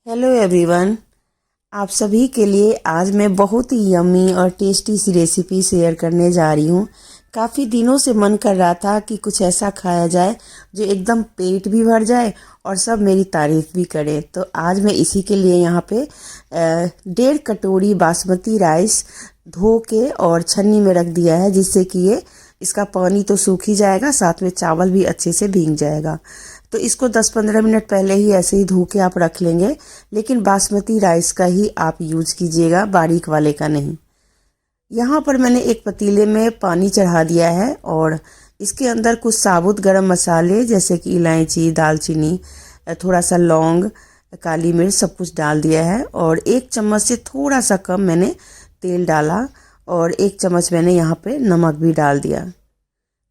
Hello everyone. आप सभी के लिए आज मैं बहुत ही यम्मी और टेस्टी सी रेसिपी शेयर करने जा रही हूँ। काफ़ी दिनों से मन कर रहा था कि कुछ ऐसा खाया जाए जो एकदम पेट भी भर जाए और सब मेरी तारीफ़ भी करें। तो आज मैं इसी के लिए यहाँ पे 1.5 कटोरी बासमती राइस धो के और छन्नी में रख दिया है, जिससे कि ये इसका पानी तो सूख ही जाएगा, साथ में चावल भी अच्छे से भीग जाएगा। तो इसको 10-15 मिनट पहले ही ऐसे ही धो के आप रख लेंगे, लेकिन बासमती राइस का ही आप यूज कीजिएगा, बारीक वाले का नहीं। यहाँ पर मैंने एक पतीले में पानी चढ़ा दिया है और इसके अंदर कुछ साबुत गरम मसाले जैसे कि इलायची, दालचीनी, थोड़ा सा लौंग, काली मिर्च सब कुछ डाल दिया है और 1 चम्मच से थोड़ा सा कम मैंने तेल डाला और 1 चम्मच मैंने यहाँ पे नमक भी डाल दिया।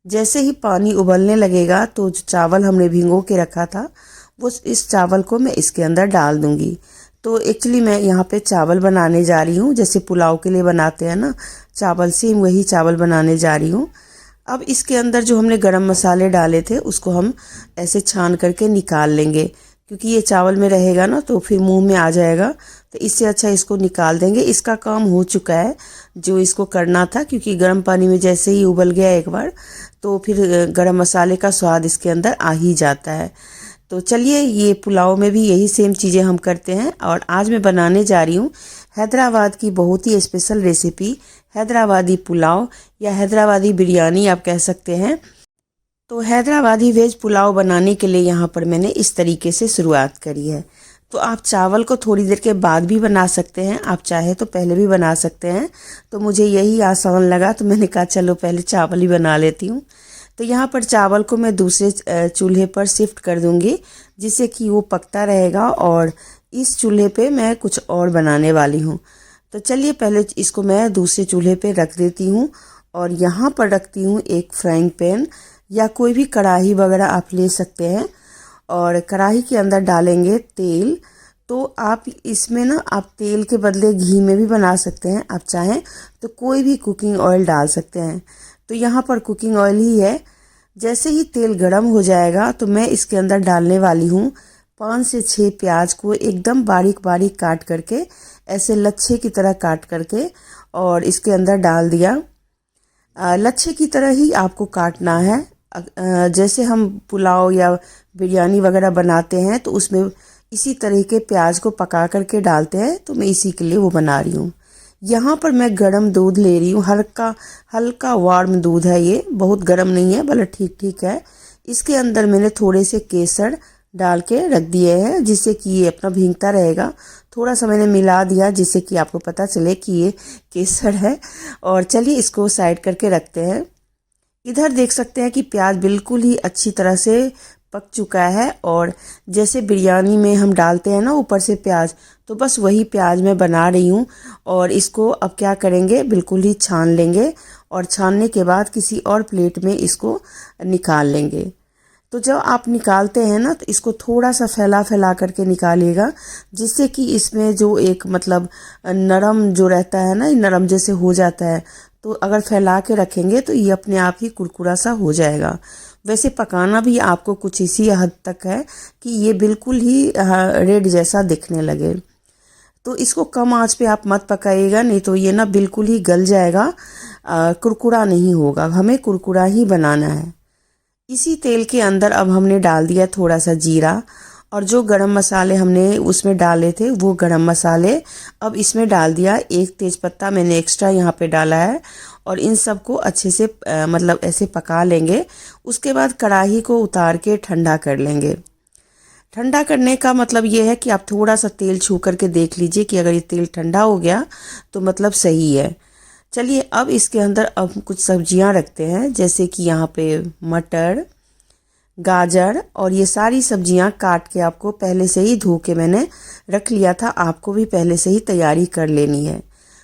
जैसे ही पानी उबलने लगेगा तो जो चावल हमने भिगो के रखा था वो इस चावल को मैं इसके अंदर डाल दूंगी। तो एक्चुअली मैं यहाँ पे चावल बनाने जा रही हूँ, जैसे पुलाव के लिए बनाते हैं ना चावल, सेम वही चावल बनाने जा रही हूँ। अब इसके अंदर जो हमने गरम मसाले डाले थे उसको हम ऐसे छान करके निकाल लेंगे, क्योंकि ये चावल में रहेगा ना तो फिर मुंह में आ जाएगा। तो इससे अच्छा इसको निकाल देंगे। इसका काम हो चुका है जो इसको करना था, क्योंकि गर्म पानी में जैसे ही उबल गया एक बार तो फिर गरम मसाले का स्वाद इसके अंदर आ ही जाता है। तो चलिए, ये पुलाव में भी यही सेम चीज़ें हम करते हैं और आज मैं बनाने जा रही हूँ हैदराबाद की बहुत ही स्पेशल रेसिपी, हैदराबादी पुलाव या हैदराबादी बिरयानी आप कह सकते हैं। तो हैदराबादी वेज पुलाव बनाने के लिए यहाँ पर मैंने इस तरीके से शुरुआत करी है। तो आप चावल को थोड़ी देर के बाद भी बना सकते हैं, आप चाहे तो पहले भी बना सकते हैं। तो मुझे यही आसान लगा तो मैंने कहा चलो पहले चावल ही बना लेती हूँ। तो यहाँ पर चावल को मैं दूसरे चूल्हे पर शिफ्ट कर दूँगी, जिससे कि वो पकता रहेगा और इस चूल्हे पे मैं कुछ और बनाने वाली हूँ। तो चलिए पहले इसको मैं दूसरे चूल्हे पे रख देती हूँ और यहाँ पर रखती हूँ एक फ्राइंग पैन या कोई भी कढ़ाई वगैरह आप ले सकते हैं और कढ़ाई के अंदर डालेंगे तेल। तो आप इसमें ना आप तेल के बदले घी में भी बना सकते हैं, आप चाहें तो कोई भी कुकिंग ऑयल डाल सकते हैं। तो यहाँ पर कुकिंग ऑयल ही है। जैसे ही तेल गर्म हो जाएगा तो मैं इसके अंदर डालने वाली हूँ 5 से 6 प्याज को एकदम बारीक बारीक काट करके, ऐसे लच्छे की तरह काट करके और इसके अंदर डाल दिया। लच्छे की तरह ही आपको काटना है। जैसे हम पुलाव या बिरयानी वगैरह बनाते हैं तो उसमें इसी तरह के प्याज को पका करके डालते हैं, तो मैं इसी के लिए वो बना रही हूँ। यहाँ पर मैं गरम दूध ले रही हूँ, हल्का हल्का वार्म दूध है, ये बहुत गरम नहीं है, भले ठीक ठीक है। इसके अंदर मैंने थोड़े से केसर डाल के रख दिए हैं, जिससे कि ये अपना भीगता रहेगा। थोड़ा सा मैंने मिला दिया जिससे कि आपको पता चले कि ये केसर है। और चलिए इसको साइड करके रखते हैं। इधर देख सकते हैं कि प्याज बिल्कुल ही अच्छी तरह से पक चुका है और जैसे बिरयानी में हम डालते हैं ना ऊपर से प्याज, तो बस वही प्याज मैं बना रही हूँ। और इसको अब क्या करेंगे, बिल्कुल ही छान लेंगे और छानने के बाद किसी और प्लेट में इसको निकाल लेंगे। तो जब आप निकालते हैं ना तो इसको थोड़ा सा फैला फैला करके निकालिएगा, जिससे कि इसमें जो एक मतलब नरम जो रहता है ना, ये नरम जैसे हो जाता है। तो अगर फैला के रखेंगे तो ये अपने आप ही कुरकुरा सा हो जाएगा। वैसे पकाना भी आपको कुछ इसी हद तक है कि ये बिल्कुल ही रेड जैसा दिखने लगे। तो इसको कम आंच पे आप मत पकाइएगा, नहीं तो ये ना बिल्कुल ही गल जाएगा, कुरकुरा नहीं होगा। हमें कुरकुरा ही बनाना है। इसी तेल के अंदर अब हमने डाल दिया थोड़ा सा जीरा और जो गरम मसाले हमने उसमें डाले थे वो गरम मसाले अब इसमें डाल दिया। 1 तेज़पत्ता मैंने एक्स्ट्रा यहाँ पे डाला है और इन सबको अच्छे से मतलब ऐसे पका लेंगे। उसके बाद कढ़ाई को उतार के ठंडा कर लेंगे। ठंडा करने का मतलब ये है कि आप थोड़ा सा तेल छू करके देख लीजिए कि अगर ये तेल ठंडा हो गया तो मतलब सही है। चलिए अब इसके अंदर अब कुछ सब्जियां रखते हैं, जैसे कि यहाँ पे मटर, गाजर, और ये सारी सब्जियां काट के आपको पहले से ही धो के मैंने रख लिया था। आपको भी पहले से ही तैयारी कर लेनी है।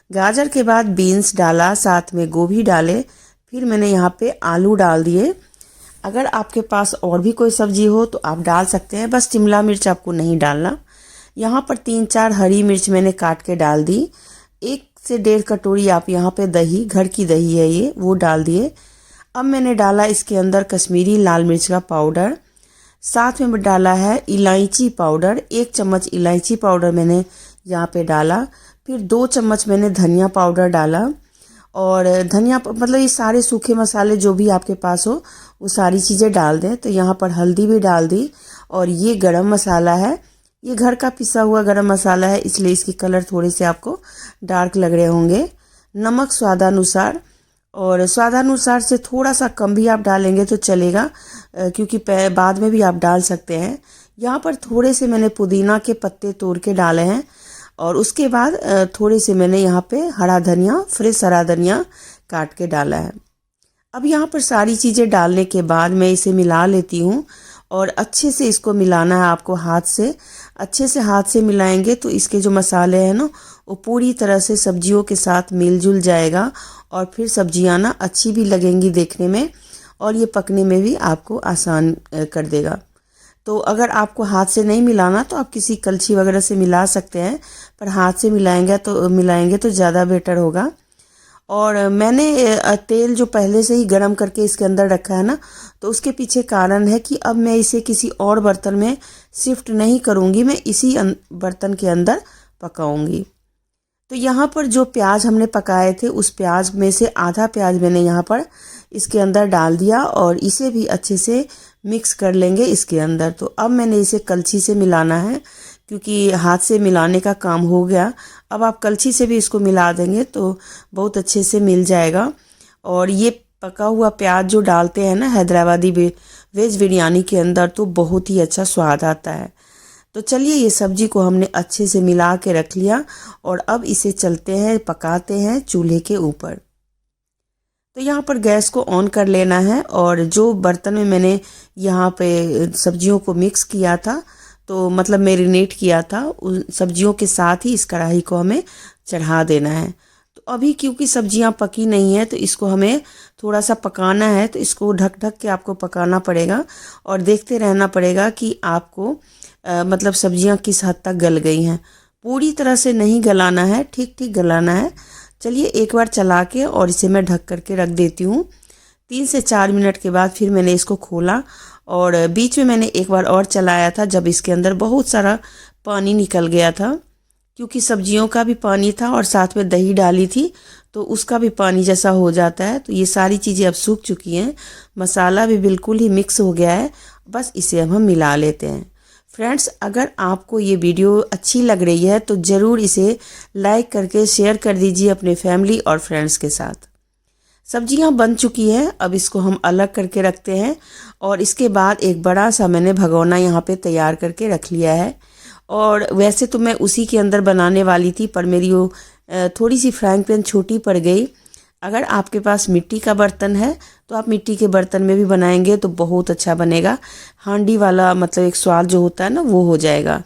गाजर के बाद बीन्स डाला, साथ में गोभी डाले, फिर मैंने यहाँ पे आलू डाल दिए। अगर आपके पास और भी कोई सब्जी हो तो आप डाल सकते हैं, बस शिमला मिर्च आपको नहीं डालना। यहाँ पर 3-4 हरी मिर्च मैंने काट के डाल दी। 1 से 1.5 कटोरी आप यहाँ पे दही, घर की दही है ये, वो डाल दिए। अब मैंने डाला इसके अंदर कश्मीरी लाल मिर्च का पाउडर, साथ में डाला है इलायची पाउडर, 1 चम्मच इलायची पाउडर मैंने यहाँ पे डाला। फिर 2 चम्मच मैंने धनिया पाउडर डाला। और धनिया मतलब ये सारे सूखे मसाले जो भी आपके पास हो वो सारी चीज़ें डाल दें। तो यहाँ पर हल्दी भी डाल दी। और ये गरम मसाला है, ये घर का पिसा हुआ गरम मसाला है, इसलिए इसके कलर थोड़े से आपको डार्क लग रहे होंगे। नमक स्वादानुसार, और स्वादानुसार से थोड़ा सा कम भी आप डालेंगे तो चलेगा, क्योंकि बाद में भी आप डाल सकते हैं। यहाँ पर थोड़े से मैंने पुदीना के पत्ते तोड़ के डाले हैं। और उसके बाद थोड़े से मैंने यहाँ पे हरा धनिया, फ्रेश हरा धनिया काट के डाला है। अब यहाँ पर सारी चीज़ें डालने के बाद मैं इसे मिला लेती हूँ। और अच्छे से इसको मिलाना है आपको हाथ से। अच्छे से हाथ से मिलाएंगे तो इसके जो मसाले हैं ना वो पूरी तरह से सब्जियों के साथ मिलजुल जाएगा। और फिर सब्जियाँ ना अच्छी भी लगेंगी देखने में, और ये पकने में भी आपको आसान कर देगा। तो अगर आपको हाथ से नहीं मिलाना तो आप किसी कलछी वगैरह से मिला सकते हैं, पर हाथ से मिलाएंगे तो ज़्यादा बेटर होगा। और मैंने तेल जो पहले से ही गरम करके इसके अंदर रखा है ना, तो उसके पीछे कारण है कि अब मैं इसे किसी और बर्तन में शिफ्ट नहीं करूँगी, मैं इसी बर्तन के अंदर पकाऊंगी। तो यहाँ पर जो प्याज हमने पकाए थे उस प्याज में से आधा प्याज मैंने यहाँ पर इसके अंदर डाल दिया, और इसे भी अच्छे से मिक्स कर लेंगे इसके अंदर। तो अब मैंने इसे कलछी से मिलाना है, क्योंकि हाथ से मिलाने का काम हो गया। अब आप कलछी से भी इसको मिला देंगे तो बहुत अच्छे से मिल जाएगा। और ये पका हुआ प्याज जो डालते हैं ना हैदराबादी वेज बिरयानी के अंदर, तो बहुत ही अच्छा स्वाद आता है। तो चलिए, ये सब्जी को हमने अच्छे से मिला के रख लिया, और अब इसे चलते हैं पकाते हैं चूल्हे के ऊपर। तो यहाँ पर गैस को ऑन कर लेना है। और जो बर्तन में मैंने यहाँ पे सब्जियों को मिक्स किया था, तो मतलब मैरिनेट किया था, उन सब्जियों के साथ ही इस कढ़ाई को हमें चढ़ा देना है। तो अभी क्योंकि सब्जियां पकी नहीं है तो इसको हमें थोड़ा सा पकाना है, तो इसको ढक ढक के आपको पकाना पड़ेगा, और देखते रहना पड़ेगा कि आपको मतलब सब्जियां किस हद तक गल गई हैं। पूरी तरह से नहीं गलाना है, ठीक ठीक गलाना है। चलिए, एक बार चला के और इसे मैं ढक करके रख देती हूँ। 3 से 4 मिनट के बाद फिर मैंने इसको खोला, और बीच में मैंने एक बार और चलाया था जब इसके अंदर बहुत सारा पानी निकल गया था, क्योंकि सब्जियों का भी पानी था और साथ में दही डाली थी, तो उसका भी पानी जैसा हो जाता है। तो ये सारी चीज़ें अब सूख चुकी हैं, मसाला भी बिल्कुल ही मिक्स हो गया है। बस इसे अब हम मिला लेते हैं। फ्रेंड्स, अगर आपको ये वीडियो अच्छी लग रही है तो ज़रूर इसे लाइक करके शेयर कर दीजिए अपने फैमिली और फ्रेंड्स के साथ। सब्जियां बन चुकी हैं, अब इसको हम अलग करके रखते हैं। और इसके बाद एक बड़ा सा मैंने भगोना यहाँ पे तैयार करके रख लिया है। और वैसे तो मैं उसी के अंदर बनाने वाली थी, पर मेरी वो थोड़ी सी फ्राइंग पैन छोटी पड़ गई। अगर आपके पास मिट्टी का बर्तन है तो आप मिट्टी के बर्तन में भी बनाएंगे तो बहुत अच्छा बनेगा। हांडी वाला मतलब एक स्वाद जो होता है ना वो हो जाएगा।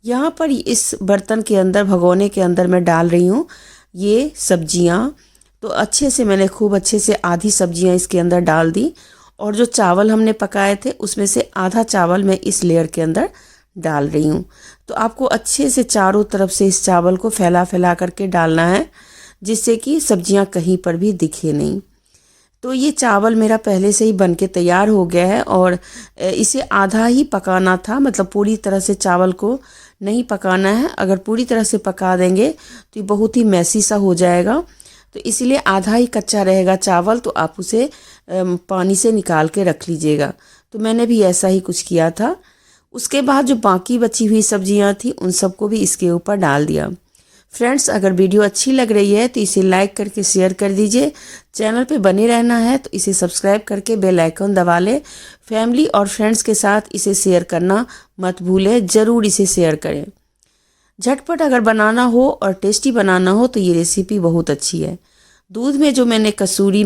यहाँ पर इस बर्तन के अंदर, भगोने के अंदर मैं डाल रही हूँ ये सब्जियाँ। तो अच्छे से मैंने खूब अच्छे से आधी सब्जियाँ इसके अंदर डाल दी, और जो चावल हमने पकाए थे उसमें से आधा चावल मैं इस लेयर के अंदर डाल रही हूँ। तो आपको अच्छे से चारों तरफ से इस चावल को फैला फैला करके डालना है, जिससे कि सब्जियां कहीं पर भी दिखे नहीं। तो ये चावल मेरा पहले से ही बन के तैयार हो गया है, और इसे आधा ही पकाना था, मतलब पूरी तरह से चावल को नहीं पकाना है। अगर पूरी तरह से पका देंगे तो ये बहुत ही मैसी सा हो जाएगा, तो इसलिए आधा ही कच्चा रहेगा चावल, तो आप उसे पानी से निकाल के रख लीजिएगा। तो मैंने भी ऐसा ही कुछ किया था। उसके बाद जो बाकी बची हुई सब्जियां थी उन सबको भी इसके ऊपर डाल दिया। फ्रेंड्स, अगर वीडियो अच्छी लग रही है तो इसे लाइक करके शेयर कर दीजिए। चैनल पे बने रहना है तो इसे सब्सक्राइब करके बेल आइकन दबा लें। फैमिली और फ्रेंड्स के साथ इसे शेयर करना मत भूलें, ज़रूर इसे शेयर करें। झटपट अगर बनाना हो और टेस्टी बनाना हो तो ये रेसिपी बहुत अच्छी है। दूध में जो मैंने कसूरी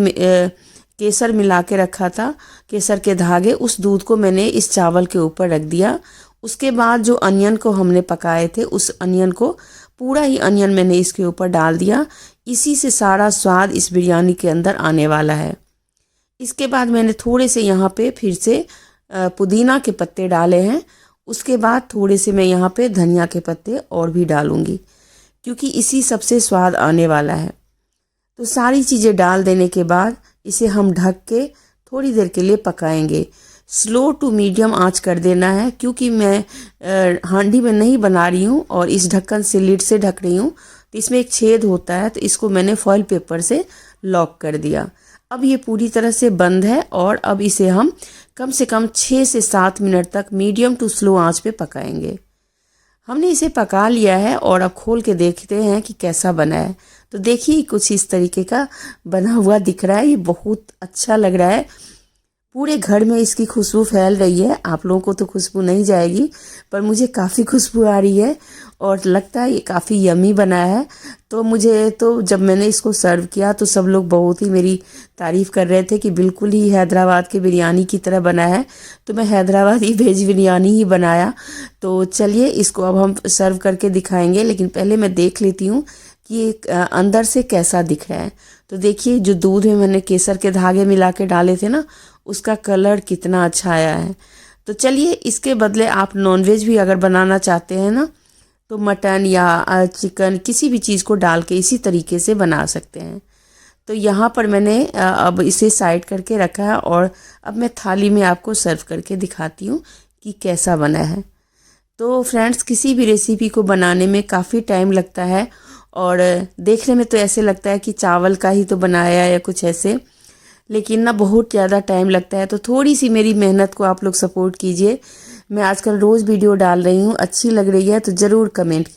केसर मिला के रखा था, केसर के धागे, उस दूध को मैंने इस चावल के ऊपर रख दिया। उसके बाद जो अनियन को हमने पकाए थे उस अनियन को, पूरा ही अनियन मैंने इसके ऊपर डाल दिया। इसी से सारा स्वाद इस बिरयानी के अंदर आने वाला है। इसके बाद मैंने थोड़े से यहाँ पे फिर से पुदीना के पत्ते डाले हैं। उसके बाद थोड़े से मैं यहाँ पे धनिया के पत्ते और भी डालूंगी, क्योंकि इसी सबसे स्वाद आने वाला है। तो सारी चीज़ें डाल देने के बाद इसे हम ढक के थोड़ी देर के लिए पकाएंगे। स्लो टू मीडियम आंच कर देना है, क्योंकि मैं हांडी में नहीं बना रही हूँ और इस ढक्कन से, लिड से ढक रही हूँ, तो इसमें एक छेद होता है, तो इसको मैंने फॉइल पेपर से लॉक कर दिया। अब ये पूरी तरह से बंद है और अब इसे हम कम से कम 6 से 7 मिनट तक मीडियम टू स्लो आंच पे पकाएंगे। हमने इसे पका लिया है और अब खोल के देखते हैं कि कैसा बना है। तो देखिए कुछ इस तरीके का बना हुआ दिख रहा है। ये बहुत अच्छा लग रहा है, पूरे घर में इसकी खुशबू फैल रही है। आप लोगों को तो खुशबू नहीं जाएगी, पर मुझे काफ़ी खुशबू आ रही है और लगता है ये काफ़ी यमी बना है। तो मुझे तो जब मैंने इसको सर्व किया तो सब लोग बहुत ही मेरी तारीफ़ कर रहे थे कि बिल्कुल ही हैदराबाद के बिरयानी की तरह बना है। तो मैं हैदराबादी वेज बिरयानी ही बनाया। तो चलिए इसको अब हम सर्व करके दिखाएंगे, लेकिन पहले मैं देख लेती हूँ कि ये अंदर से कैसा दिख रहा है। तो देखिए जो दूध में मैंने केसर के धागे मिला के डाले थे ना, उसका कलर कितना अच्छा आया है। तो चलिए इसके बदले आप नॉनवेज भी अगर बनाना चाहते हैं ना, तो मटन या चिकन किसी भी चीज़ को डाल के इसी तरीके से बना सकते हैं। तो यहाँ पर मैंने अब इसे साइड करके रखा है और अब मैं थाली में आपको सर्व करके दिखाती हूँ कि कैसा बना है। तो फ्रेंड्स, किसी भी रेसिपी को बनाने में काफ़ी टाइम लगता है और देखने में तो ऐसे लगता है कि चावल का ही तो बनाया या कुछ ऐसे, लेकिन ना बहुत ज़्यादा टाइम लगता है। तो थोड़ी सी मेरी मेहनत को आप लोग सपोर्ट कीजिए। मैं आजकल रोज़ वीडियो डाल रही हूँ, अच्छी लग रही है तो ज़रूर कमेंट कीजिए।